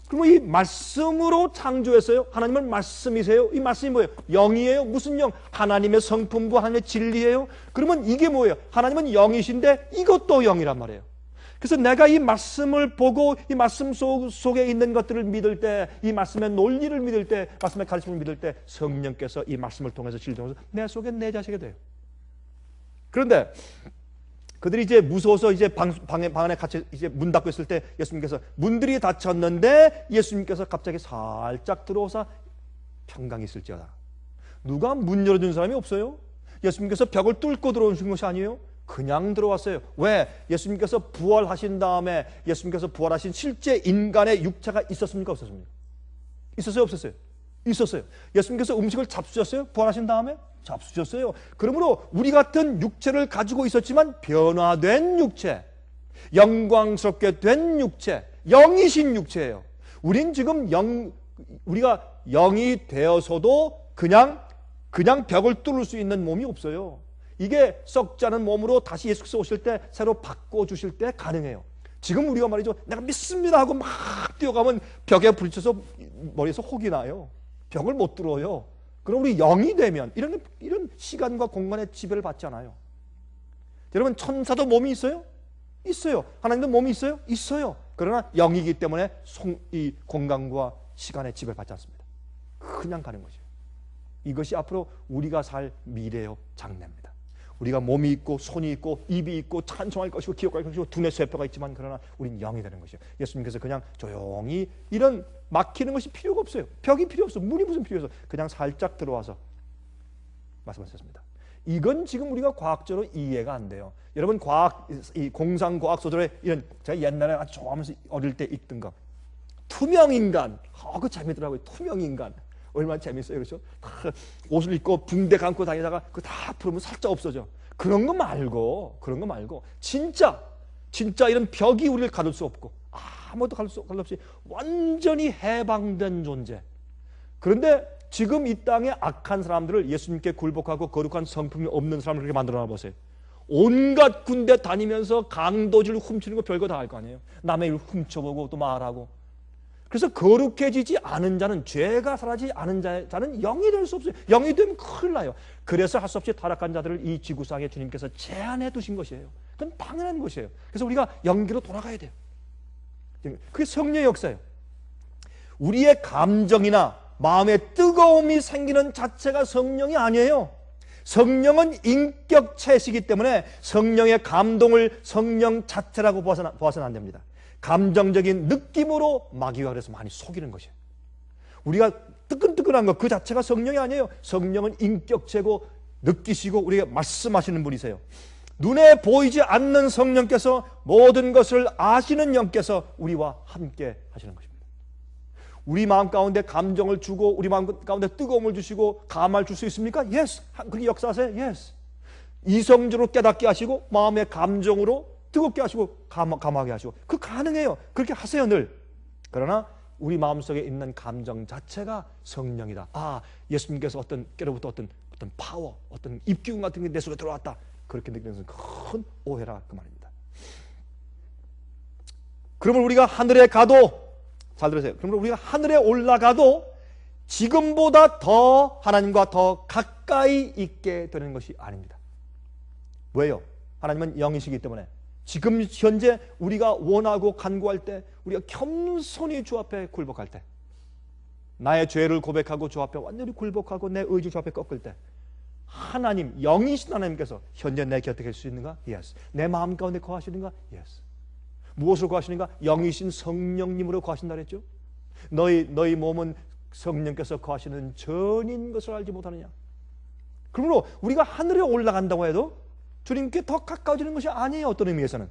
그러면 이 말씀으로 창조했어요. 하나님은 말씀이세요. 이 말씀이 뭐예요? 영이에요. 무슨 영? 하나님의 성품과 하나님의 진리예요. 그러면 이게 뭐예요? 하나님은 영이신데 이것도 영이란 말이에요. 그래서 내가 이 말씀을 보고 이 말씀 속에 있는 것들을 믿을 때, 이 말씀의 논리를 믿을 때, 말씀의 가르침을 믿을 때 성령께서 이 말씀을 통해서 진리를 통해서 내 속에 내자시게 돼요. 그런데 그들이 이제 무서워서 이제 방 안에 갇혀 이제 문 닫고 있을 때 예수님께서 문들이 닫혔는데 예수님께서 갑자기 살짝 들어오사 평강이 있을지어다. 누가 문 열어준 사람이 없어요. 예수님께서 벽을 뚫고 들어오신 것이 아니에요. 그냥 들어왔어요. 왜? 예수님께서 부활하신 다음에 예수님께서 부활하신 실제 인간의 육체가 있었습니까? 없었습니까? 있었어요? 없었어요? 있었어요. 예수님께서 음식을 잡수셨어요? 부활하신 다음에? 잡수셨어요. 그러므로 우리 같은 육체를 가지고 있었지만 변화된 육체, 영광스럽게 된 육체, 영이신 육체예요. 우린 지금 우리가 영이 되어서도 그냥 벽을 뚫을 수 있는 몸이 없어요. 이게 썩지 않은 몸으로 다시 예수께서 오실 때 새로 바꿔주실 때 가능해요. 지금 우리가 말이죠, 내가 믿습니다 하고 막 뛰어가면 벽에 부딪혀서 머리에서 혹이 나요. 벽을 못 뚫어요. 그럼 우리 영이 되면 이런 시간과 공간의 지배를 받지 않아요. 여러분, 천사도 몸이 있어요? 있어요. 하나님도 몸이 있어요? 있어요. 그러나 영이기 때문에 이 공간과 시간의 지배를 받지 않습니다. 그냥 가는 것이에요. 이것이 앞으로 우리가 살 미래의 장래입니다. 우리가 몸이 있고 손이 있고 입이 있고 찬송할 것이고 기억할 것이고 두뇌 쇠뼈가 있지만 그러나 우린 영이 되는 것이에요. 예수님께서 그냥 조용히 이런 막히는 것이 필요가 없어요. 벽이 필요 없어. 문이 무슨 필요 없어. 그냥 살짝 들어와서 말씀하셨습니다. 이건 지금 우리가 과학적으로 이해가 안 돼요. 여러분, 이 공상과학소설의 이런, 제가 옛날에 아주 좋아하면서 어릴 때 읽던 거, 투명인간, 그거 재밌더라고요. 투명인간 얼마나 재밌어요. 그렇죠? 옷을 입고 붕대 감고 다니다가 그거 다 풀으면 살짝 없어져. 그런 거 말고 진짜 이런 벽이 우리를 가둘 수 없고 아무것도 가둘 수 없이 완전히 해방된 존재. 그런데 지금 이 땅에 악한 사람들을 예수님께 굴복하고 거룩한 성품이 없는 사람을 그렇게 만들어놔 보세요. 온갖 군대 다니면서 강도질 훔치는 거 별거 다 할 거 아니에요. 남의 일 훔쳐보고 또 말하고. 그래서 거룩해지지 않은 자는, 죄가 사라지지 않은 자는 영이 될 수 없어요. 영이 되면 큰일 나요. 그래서 할 수 없이 타락한 자들을 이 지구상에 주님께서 제한해 두신 것이에요. 그건 당연한 것이에요. 그래서 우리가 영계로 돌아가야 돼요. 그게 성령의 역사예요. 우리의 감정이나 마음의 뜨거움이 생기는 자체가 성령이 아니에요. 성령은 인격체시기 때문에 성령의 감동을 성령 자체라고 봐서는 안 됩니다. 감정적인 느낌으로 마귀가 그래서 많이 속이는 것이에요. 우리가 뜨끈뜨끈한 것 그 자체가 성령이 아니에요. 성령은 인격체고 느끼시고 우리가 말씀하시는 분이세요. 눈에 보이지 않는 성령께서 모든 것을 아시는 영께서 우리와 함께 하시는 것입니다. 우리 마음 가운데 감정을 주고 우리 마음 가운데 뜨거움을 주시고 감화를 줄 수 있습니까? Yes. 그렇게 역사하세요? Yes. 이성적으로 깨닫게 하시고 마음의 감정으로 뜨겁게 하시고 감하게 하시고 그 가능해요. 그렇게 하세요 늘. 그러나 우리 마음속에 있는 감정 자체가 성령이다. 예수님께서 깨로부터 어떤 파워, 어떤 입기운 같은 게 내 속에 들어왔다. 그렇게 느끼는 것은 큰 오해라 그 말입니다. 그러면 우리가 하늘에 가도, 잘 들으세요. 그러면 우리가 하늘에 올라가도 지금보다 더 하나님과 더 가까이 있게 되는 것이 아닙니다. 왜요? 하나님은 영이시기 때문에 지금 현재 우리가 원하고 간구할 때, 우리가 겸손히 주 앞에 굴복할 때, 나의 죄를 고백하고 주 앞에 완전히 굴복하고 내 의지 주 앞에 꺾을 때, 하나님, 영이신 하나님께서 현재 내 곁에 계실 수 있는가? Yes. 내 마음 가운데 거하시는가? Yes. 무엇으로 거하시는가? 영이신 성령님으로 거하신다 그랬죠? 너희 몸은 성령께서 거하시는 전인 것을 알지 못하느냐? 그러므로 우리가 하늘에 올라간다고 해도 주님께 더 가까워지는 것이 아니에요. 어떤 의미에서는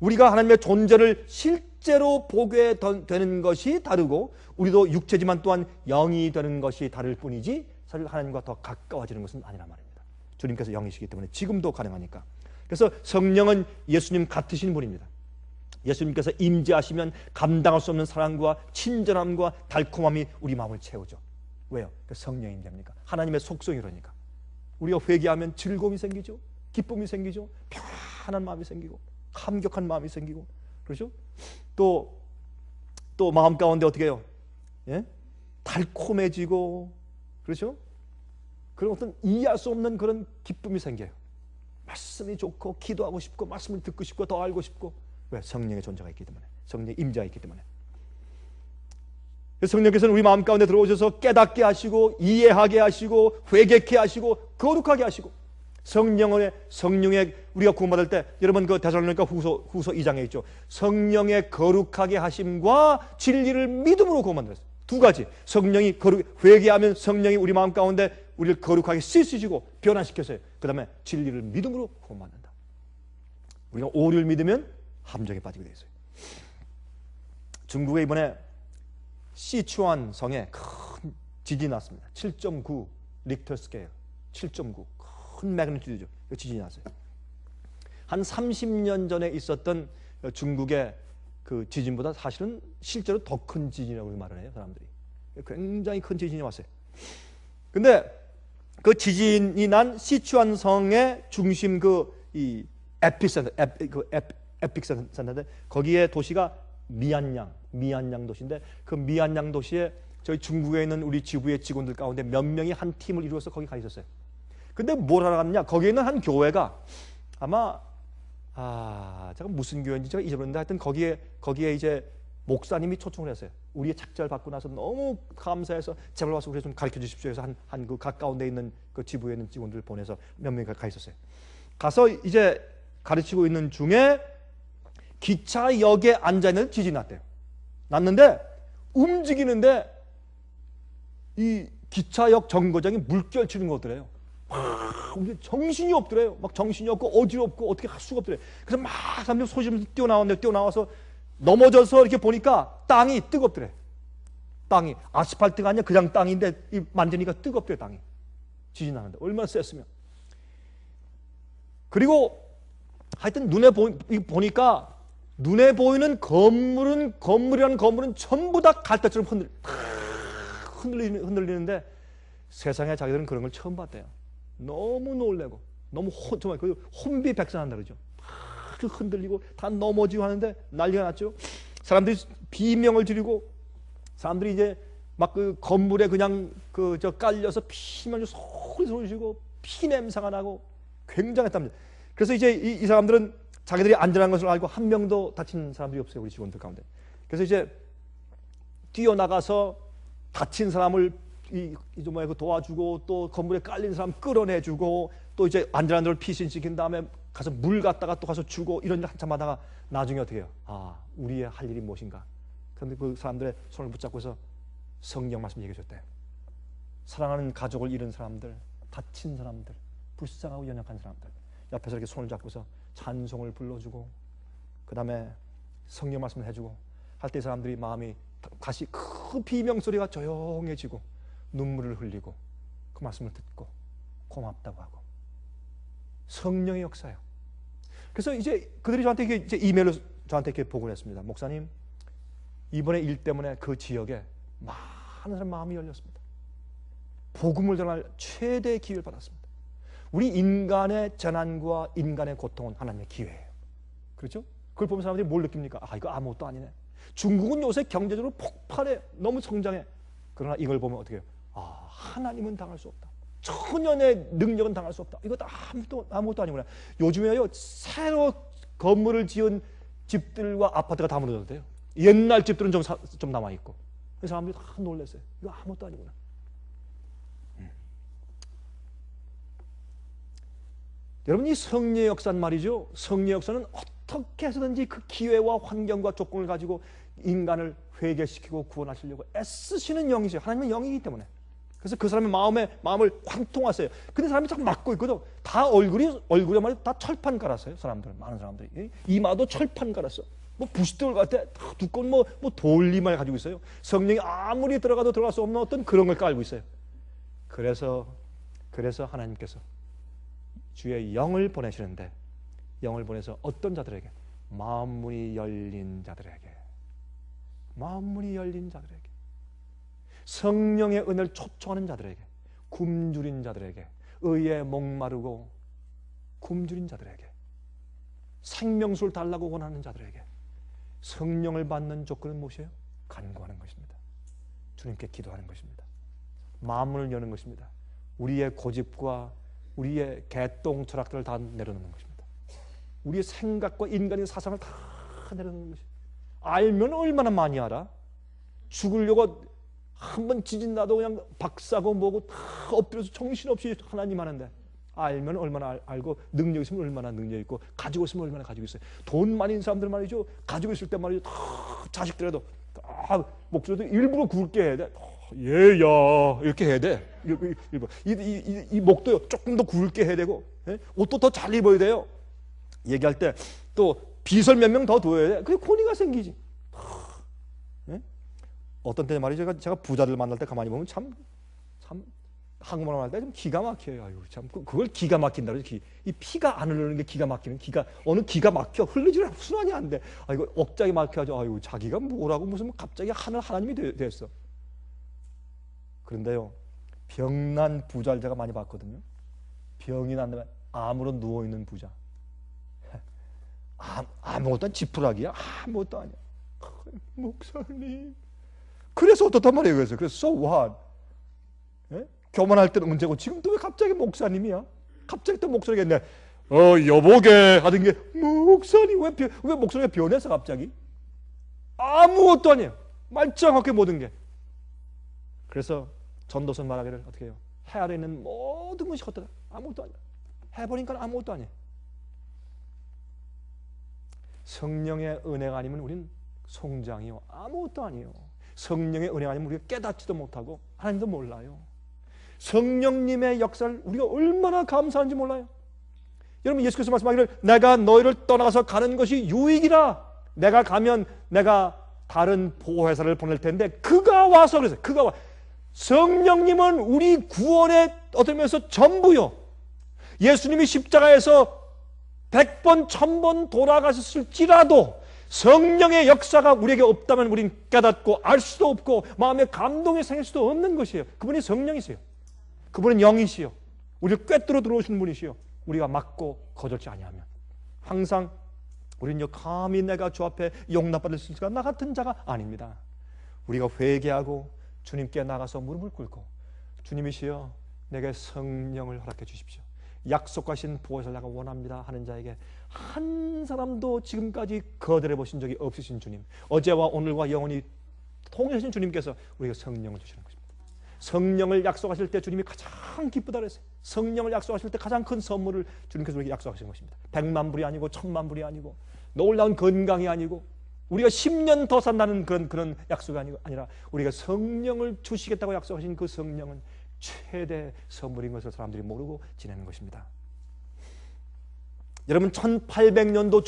우리가 하나님의 존재를 실제로 보게 되는 것이 다르고, 우리도 육체지만 또한 영이 되는 것이 다를 뿐이지 사실 하나님과 더 가까워지는 것은 아니란 말입니다. 주님께서 영이시기 때문에 지금도 가능하니까. 그래서 성령은 예수님 같으신 분입니다. 예수님께서 임재하시면 감당할 수 없는 사랑과 친절함과 달콤함이 우리 마음을 채우죠. 왜요? 성령이 임재합니까? 하나님의 속성이 그러니까. 우리가 회개하면 즐거움이 생기죠. 기쁨이 생기죠. 편안한 마음이 생기고 감격한 마음이 생기고, 그렇죠? 또 마음 가운데 어떻게 해요? 예? 달콤해지고, 그렇죠? 그런 어떤 이해할 수 없는 그런 기쁨이 생겨요. 말씀이 좋고 기도하고 싶고 말씀을 듣고 싶고 더 알고 싶고. 왜? 성령의 존재가 있기 때문에, 성령의 임재가 있기 때문에. 성령께서는 우리 마음 가운데 들어오셔서 깨닫게 하시고 이해하게 하시고 회개케 하시고 거룩하게 하시고, 성령의 우리가 구원받을 때, 여러분 그 데살로니가 후서 2장에 있죠. 성령의 거룩하게 하심과 진리를 믿음으로 구원받았어요. 두 가지. 성령이 회개하면 성령이 우리 마음 가운데 우리를 거룩하게 씻으시고 변화시켜서요. 그 다음에 진리를 믿음으로 구원받는다. 우리가 오류를 믿으면 함정에 빠지게 되어 있어요. 중국에 이번에 시추안 성에 큰 지진이 났습니다. 7.9 리크터 스케일, 7.9 큰 매그니튜드죠. 지진이 났어요. 한 30년 전에 있었던 중국의 그 지진보다 사실은 실제로 더 큰 지진이라고 말을 해요, 사람들이. 굉장히 큰 지진이 왔어요. 근데 그 지진이 난 시추안 성의 중심 이 에피센터, 에픽센터인데 거기에 도시가 미안양 도시인데 그 미안양 도시에 저희 중국에 있는 우리 지부의 직원들 가운데 몇 명이 한 팀을 이루어서 거기 가 있었어요. 근데 뭘 하러 갔냐? 거기에 있는 한 교회가 아마 제가 무슨 교회인지 제가 잊어버렸는데 하여튼 거기에 이제 목사님이 초청을 했어요. 우리의 책자를 받고 나서 너무 감사해서 제발 와서 우리 좀 가르쳐 주십시오 해서 한 그 가까운데 있는 그 지부에 있는 직원들을 보내서 몇 명이 가 있었어요. 가서 이제 가르치고 있는 중에 기차역에 앉아 있는 지진이 났대요. 났는데 움직이는데 이 기차역 정거장이 물결 치는 것 같더래요. 정신이 없더래요. 막 정신이 없고 어지럽고 어떻게 할 수가 없더래요. 그래서 막 사람들이 소심해서 뛰어나와서 넘어져서 이렇게 보니까 땅이 뜨겁더래. 땅이 아스팔트가 아니라 그냥 땅인데 만지니까 뜨겁더래. 땅이 지진 나는데 얼마나 셌으면. 그리고 하여튼 보니까 눈에 보이는 건물이라는 건물은 전부 다 갈대처럼 흔들리는데 세상에 자기들은 그런 걸 처음 봤대요. 너무 놀래고 너무 정말 혼비백산한다 그러죠. 흔들리고 다 넘어지고 하는데 난리가 났죠. 사람들이 비명을 지르고 사람들이 이제 막 그 건물에 그냥 깔려서 피만 소리 지르고 피 냄새가 나고 굉장했답니다. 그래서 이제 이 사람들은 자기들이 안전한 것을 알고 한 명도 다친 사람들이 없어요. 우리 직원들 가운데. 그래서 이제 뛰어나가서 다친 사람을 도와주고 또 건물에 깔린 사람 끌어내주고 또 이제 안전한 데를 피신시킨 다음에 가서 물 갖다가 또 가서 주고 이런 일 한참 하다가 나중에 어떻게 해요? 우리의 할 일이 무엇인가? 그런데 그 사람들의 손을 붙잡고서 성경 말씀 얘기해 줬대요. 사랑하는 가족을 잃은 사람들, 다친 사람들, 불쌍하고 연약한 사람들 옆에서 이렇게 손을 잡고서 찬송을 불러주고 그 다음에 성경 말씀을 해주고 할 때 사람들이 마음이 다시 그 비명소리가 조용해지고 눈물을 흘리고 그 말씀을 듣고 고맙다고 하고 성령의 역사예요. 그래서 이제 그들이 저한테 이제 이메일로 저한테 이렇게 보고를 했습니다. 목사님, 이번에 일 때문에 그 지역에 많은 사람 마음이 열렸습니다. 복음을 전할 최대의 기회를 받았습니다. 우리 인간의 재난과 인간의 고통은 하나님의 기회예요. 그렇죠? 그걸 보면 사람들이 뭘 느낍니까? 이거 아무것도 아니네. 중국은 요새 경제적으로 폭발해. 너무 성장해. 그러나 이걸 보면 어떻게 해요? 하나님은 당할 수 없다. 천연의 능력은 당할 수 없다. 이거 아무것도 아니구나. 요즘에요, 새로 건물을 지은 집들과 아파트가 다 무너졌대요. 옛날 집들은 좀 남아있고. 그래서 사람들이 다 놀랐어요. 이거 아무것도 아니구나. 여러분, 이 성령의 역사는 말이죠. 성령의 역사는 어떻게 해서든지 그 기회와 환경과 조건을 가지고 인간을 회개시키고 구원하시려고 애쓰시는 영이세요. 하나님은 영이기 때문에. 그래서 그 사람의 마음을 관통하세요. 근데 사람이 자꾸 막고 있거든. 다 얼굴에 말이야 다 철판 깔았어요. 많은 사람들이. 이마도 철판 깔았어. 부싯돌 같아. 두꺼운 돌리말 가지고 있어요. 성령이 아무리 들어가도 들어갈 수 없는 어떤 그런 걸 깔고 있어요. 그래서 하나님께서 주의 영을 보내시는데 영을 보내서 어떤 자들에게? 마음문이 열린 자들에게. 성령의 은혜를 초청하는 자들에게, 굶주린 자들에게, 의에 목마르고 굶주린 자들에게, 생명수를 달라고 원하는 자들에게 성령을 받는 조건은 무엇이에요? 간구하는 것입니다. 주님께 기도하는 것입니다. 마음문을 여는 것입니다. 우리의 고집과 우리의 개똥 철학들을 다 내려놓는 것입니다. 우리의 생각과 인간의 사상을 다 내려놓는 것입니다. 알면 얼마나 많이 알아? 죽으려고 한번 지진 나도 그냥 박사고 뭐고 다 엎드려서 정신없이 하나님 하는데 알면 얼마나 알고 능력 있으면 얼마나 능력 있고 가지고 있으면 얼마나 가지고 있어요. 돈 많은 사람들 말이죠. 가지고 있을 때 말이죠. 다 자식들에도 다 목소리도 일부러 굵게 해야 돼. 얘야 이렇게 해야 돼. 이 목도요 조금 더 굵게 해야 되고 옷도 더 잘 입어야 돼요. 얘기할 때 또 비설 몇 명 더 둬야 돼. 그게 권위가 생기지. 어떤 때 말이죠. 제가 부자들 만날 때 가만히 보면 참 한국말 할 때 좀 기가 막혀요. 아유, 참 그걸 기가 막힌다 그러지. 이 피가 안 흐르는 게 기가 막히는 어느 기가 막혀 흘리지는 순환이 안 돼. 이거 억장이 막혀가지고 아유 자기가 뭐라고 무슨 갑자기 하나님이 됐어. 그런데요 병난 부자를 제가 많이 봤거든요. 병이 난다면 암으로 누워있는 부자. 아무것도 아니, 지푸라기야. 아무것도 아니야. 목사님. 그래서 어떻단 말이에요. 그래서 so what? 예? 교만할 때는 문제고 지금 또 왜 갑자기 목사님이야? 갑자기 또 목소리가 있네. 여보게 하던 게 목사님 왜 목소리가 변해서 갑자기? 아무것도 아니에요. 말짱하게 모든 게. 그래서 전도서 말하기를 어떻게 해요? 해 아래 있는 모든 것이 헛되다. 아무것도 아니야. 해보니까 아무것도 아니에요. 성령의 은혜가 아니면 우리는 송장이요. 아무것도 아니에요. 성령의 은혜가 아니면 우리가 깨닫지도 못하고 하나님도 몰라요. 성령님의 역사를 우리가 얼마나 감사한지 몰라요. 여러분 예수께서 말씀하기를 내가 너희를 떠나가서 가는 것이 유익이라. 내가 가면 내가 다른 보혜사를 보낼 텐데 그가 와서 그래서 그가 와. 성령님은 우리 구원의 어떤 면에서 전부요. 예수님이 십자가에서 100번, 1000번 돌아가셨을지라도 성령의 역사가 우리에게 없다면 우리는 깨닫고 알 수도 없고 마음에 감동이 생길 수도 없는 것이에요. 그분이 성령이세요. 그분은 영이시요. 우리를 꿰뚫어 들어오신 분이시요. 우리가 막고 거절지 아니하면 항상 우리는 감히 내가 주 앞에 용납받을 수 있을까? 나 같은 자가 아닙니다. 우리가 회개하고 주님께 나가서 무릎을 꿇고 주님이시여 내게 성령을 허락해 주십시오. 약속하신 보혜사를 내가 원합니다 하는 자에게 한 사람도 지금까지 거절해 보신 적이 없으신 주님, 어제와 오늘과 영원히 통일하신 주님께서 우리에게 성령을 주시는 것입니다. 성령을 약속하실 때 주님이 가장 기쁘다 그랬어요. 성령을 약속하실 때 가장 큰 선물을 주님께서 우리에게 약속하신 것입니다. 100만 불이 아니고 1000만 불이 아니고 놀라운 건강이 아니고 우리가 10년 더 산다는 그런 약속이 아니라 우리가 성령을 주시겠다고 약속하신 그 성령은 최대 선물인 것을 사람들이 모르고 지내는 것입니다. 여러분 1800년도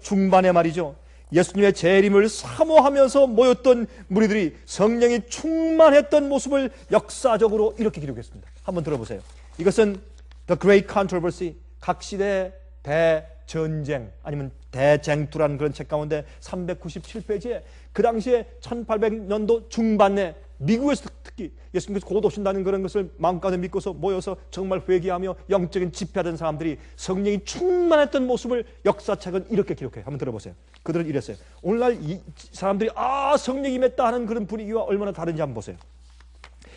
중반에 말이죠. 예수님의 재림을 사모하면서 모였던 무리들이 성령이 충만했던 모습을 역사적으로 이렇게 기록했습니다. 한번 들어보세요. 이것은 The Great Controversy, 각 시대의 대전쟁 아니면 대쟁투라는 그런 책 가운데 397페이지에 그 당시에 1800년도 중반에 미국에서 특히 예수님께서 곧 오신다는 그런 것을 마음가짐 믿고서 모여서 정말 회개하며 영적인 집회하던 사람들이 성령이 충만했던 모습을 역사책은 이렇게 기록해요. 한번 들어보세요. 그들은 이랬어요. 오늘날 이 사람들이 성령이 임했다 하는 그런 분위기와 얼마나 다른지 한번 보세요.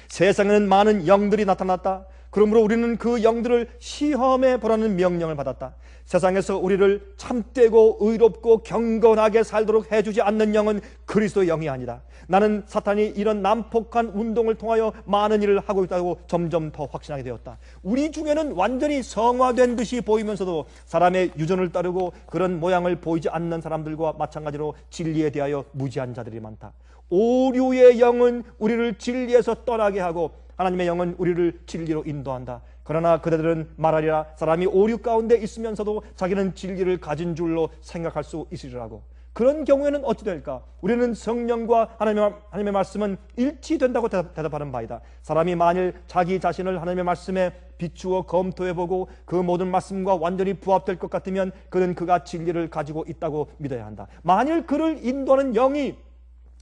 세상에는 많은 영들이 나타났다. 그러므로 우리는 그 영들을 시험해 보라는 명령을 받았다. 세상에서 우리를 참되고 의롭고 경건하게 살도록 해주지 않는 영은 그리스도의 영이 아니다. 나는 사탄이 이런 난폭한 운동을 통하여 많은 일을 하고 있다고 점점 더 확신하게 되었다. 우리 중에는 완전히 성화된 듯이 보이면서도 사람의 유전을 따르고 그런 모양을 보이지 않는 사람들과 마찬가지로 진리에 대하여 무지한 자들이 많다. 오류의 영은 우리를 진리에서 떠나게 하고 하나님의 영은 우리를 진리로 인도한다. 그러나 그들은 말하리라 사람이 오류 가운데 있으면서도 자기는 진리를 가진 줄로 생각할 수 있으리라고. 그런 경우에는 어찌 될까? 우리는 성령과 하나님의 말씀은 일치된다고 대답하는 바이다. 사람이 만일 자기 자신을 하나님의 말씀에 비추어 검토해보고 그 모든 말씀과 완전히 부합될 것 같으면 그는 그가 진리를 가지고 있다고 믿어야 한다. 만일 그를 인도하는 영이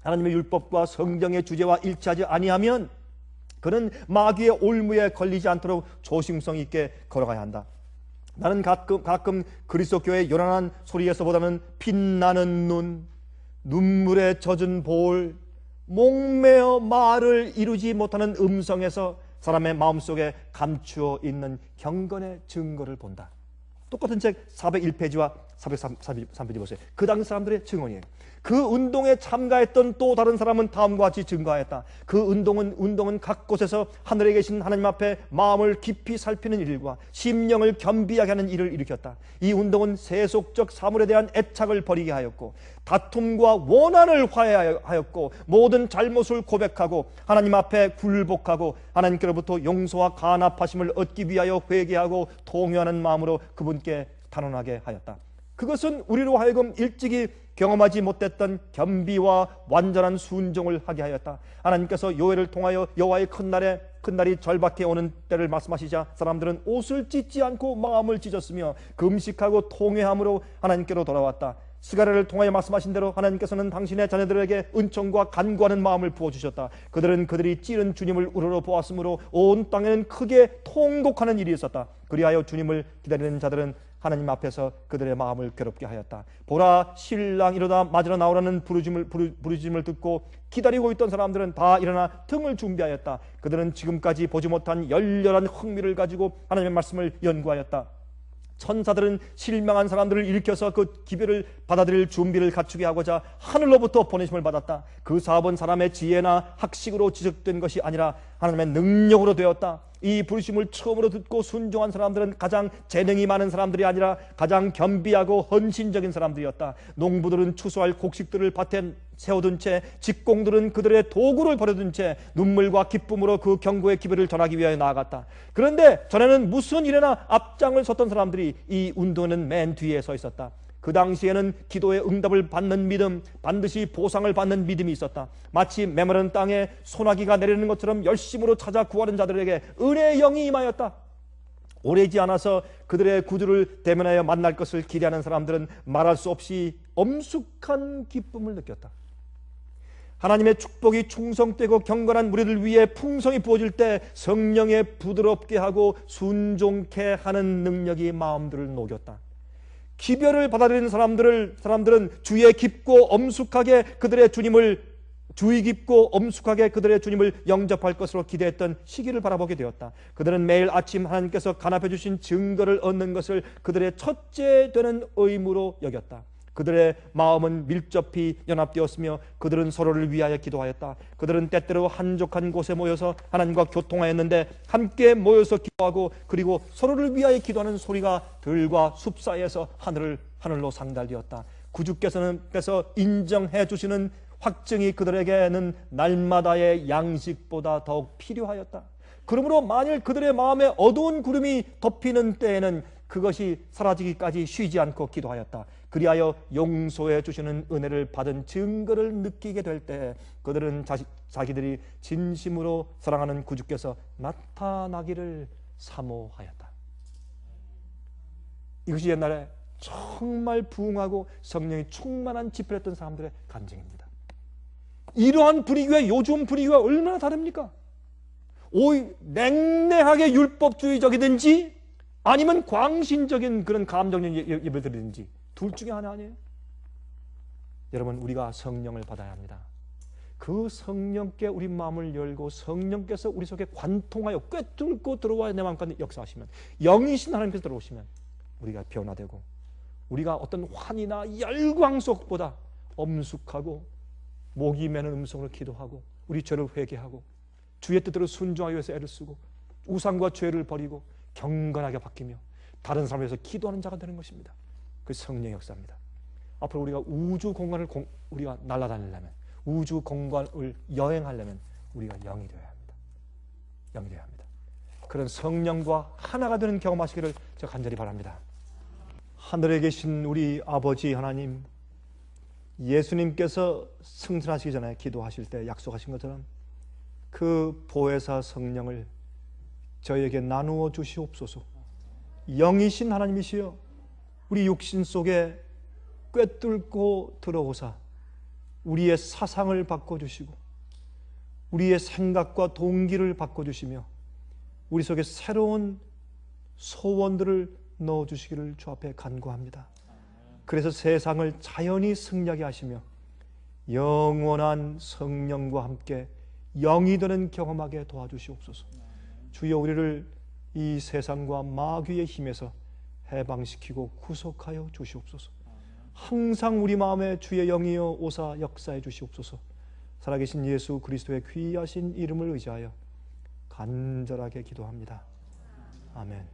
하나님의 율법과 성경의 주제와 일치하지 아니하면 그는 마귀의 올무에 걸리지 않도록 조심성 있게 걸어가야 한다. 나는 가끔 그리스도 교회의 요란한 소리에서보다는 빛나는 눈, 눈물에 젖은 볼, 목매어 말을 이루지 못하는 음성에서 사람의 마음속에 감추어 있는 경건의 증거를 본다. 똑같은 책 401페이지와 403페이지 보세요. 그 당시 사람들의 증언이에요. 그 운동에 참가했던 또 다른 사람은 다음과 같이 증거하였다. 그 운동은 각 곳에서 하늘에 계신 하나님 앞에 마음을 깊이 살피는 일과 심령을 겸비하게 하는 일을 일으켰다. 이 운동은 세속적 사물에 대한 애착을 버리게 하였고 다툼과 원한을 화해하였고 모든 잘못을 고백하고 하나님 앞에 굴복하고 하나님께로부터 용서와 간합하심을 얻기 위하여 회개하고 통회하는 마음으로 그분께 단언하게 하였다. 그것은 우리로 하여금 일찍이 경험하지 못했던 겸비와 완전한 순종을 하게 하였다. 하나님께서 요엘을 통하여 여호와의 큰 날이 절박해 오는 때를 말씀하시자 사람들은 옷을 찢지 않고 마음을 찢었으며 금식하고 통회함으로 하나님께로 돌아왔다. 스가랴를 통하여 말씀하신 대로 하나님께서는 당신의 자녀들에게 은총과 간구하는 마음을 부어주셨다. 그들은 그들이 찌른 주님을 우러러 보았으므로 온 땅에는 크게 통곡하는 일이 있었다. 그리하여 주님을 기다리는 자들은 하나님 앞에서 그들의 마음을 괴롭게 하였다. 보라, 신랑 이러다 맞으러 나오라는 부르짖음을 듣고 기다리고 있던 사람들은 다 일어나 등을 준비하였다. 그들은 지금까지 보지 못한 열렬한 흥미를 가지고 하나님의 말씀을 연구하였다. 천사들은 실망한 사람들을 일으켜서 그 기별을 받아들일 준비를 갖추게 하고자 하늘로부터 보내심을 받았다. 그 사업은 사람의 지혜나 학식으로 지적된 것이 아니라 하나님의 능력으로 되었다. 이 부르심을 처음으로 듣고 순종한 사람들은 가장 재능이 많은 사람들이 아니라 가장 겸비하고 헌신적인 사람들이었다. 농부들은 추수할 곡식들을 밭에 세워둔 채, 직공들은 그들의 도구를 버려둔 채 눈물과 기쁨으로 그 경고의 기별을 전하기 위하여 나아갔다. 그런데 전에는 무슨 일에나 앞장을 섰던 사람들이 이 운동에는 맨 뒤에 서 있었다. 그 당시에는 기도의 응답을 받는 믿음, 반드시 보상을 받는 믿음이 있었다. 마치 메마른 땅에 소나기가 내리는 것처럼 열심으로 찾아 구하는 자들에게 은혜의 영이 임하였다. 오래지 않아서 그들의 구주를 대면하여 만날 것을 기대하는 사람들은 말할 수 없이 엄숙한 기쁨을 느꼈다. 하나님의 축복이 충성되고 경건한 무리들 위에 풍성히 부어질 때 성령의 부드럽게 하고 순종케 하는 능력이 마음들을 녹였다. 기별을 받아들이는 사람들은 주의 깊고 엄숙하게 그들의 주님을 영접할 것으로 기대했던 시기를 바라보게 되었다. 그들은 매일 아침 하나님께서 간합해 주신 증거를 얻는 것을 그들의 첫째 되는 의무로 여겼다. 그들의 마음은 밀접히 연합되었으며 그들은 서로를 위하여 기도하였다. 그들은 때때로 한적한 곳에 모여서 하나님과 교통하였는데 함께 모여서 기도하고 그리고 서로를 위하여 기도하는 소리가 들과 숲 사이에서 하늘로 상달되었다. 구주께서 인정해 주시는 확증이 그들에게는 날마다의 양식보다 더욱 필요하였다. 그러므로 만일 그들의 마음에 어두운 구름이 덮이는 때에는 그것이 사라지기까지 쉬지 않고 기도하였다. 그리하여 용서해 주시는 은혜를 받은 증거를 느끼게 될 때 그들은 자기들이 진심으로 사랑하는 구주께서 나타나기를 사모하였다. 이것이 옛날에 정말 부흥하고 성령이 충만한 집회를 했던 사람들의 간증입니다. 이러한 분위기와 요즘 분위기가 얼마나 다릅니까? 냉랭하게 율법주의적이든지 아니면 광신적인 그런 감정적인 예배를 드리든지 둘 중에 하나 아니에요? 여러분, 우리가 성령을 받아야 합니다. 그 성령께 우리 마음을 열고 성령께서 우리 속에 관통하여 꿰뚫고 들어와 내 마음 가운데 역사하시면, 영이신 하나님께서 들어오시면 우리가 변화되고 우리가 어떤 환희나 열광 속보다 엄숙하고 목이 메는 음성으로 기도하고 우리 죄를 회개하고 주의 뜻대로 순종하기 위해서 애를 쓰고 우상과 죄를 버리고 경건하게 바뀌며 다른 사람을 위해서 기도하는 자가 되는 것입니다. 그 성령의 역사입니다. 앞으로 우리가 우주 공간을 우리가 날아다니려면, 우주 공간을 여행하려면 우리가 영이 되어야 합니다. 영이 되어야 합니다. 그런 성령과 하나가 되는 경험하시기를 제가 간절히 바랍니다. 하늘에 계신 우리 아버지 하나님, 예수님께서 승천하시기 전에 기도하실 때 약속하신 것처럼 그 보혜사 성령을 저희에게 나누어 주시옵소서. 영이신 하나님이시여 우리 육신 속에 꿰뚫고 들어오사 우리의 사상을 바꿔주시고 우리의 생각과 동기를 바꿔주시며 우리 속에 새로운 소원들을 넣어주시기를 주 앞에 간구합니다. 그래서 세상을 자연히 승리하게 하시며 영원한 성령과 함께 영이 되는 경험하게 도와주시옵소서. 주여, 우리를 이 세상과 마귀의 힘에서 해방시키고 구속하여 주시옵소서. 항상 우리 마음에 주의 영이여 오사 역사해 주시옵소서. 살아계신 예수 그리스도의 귀하신 이름을 의지하여 간절하게 기도합니다. 아멘.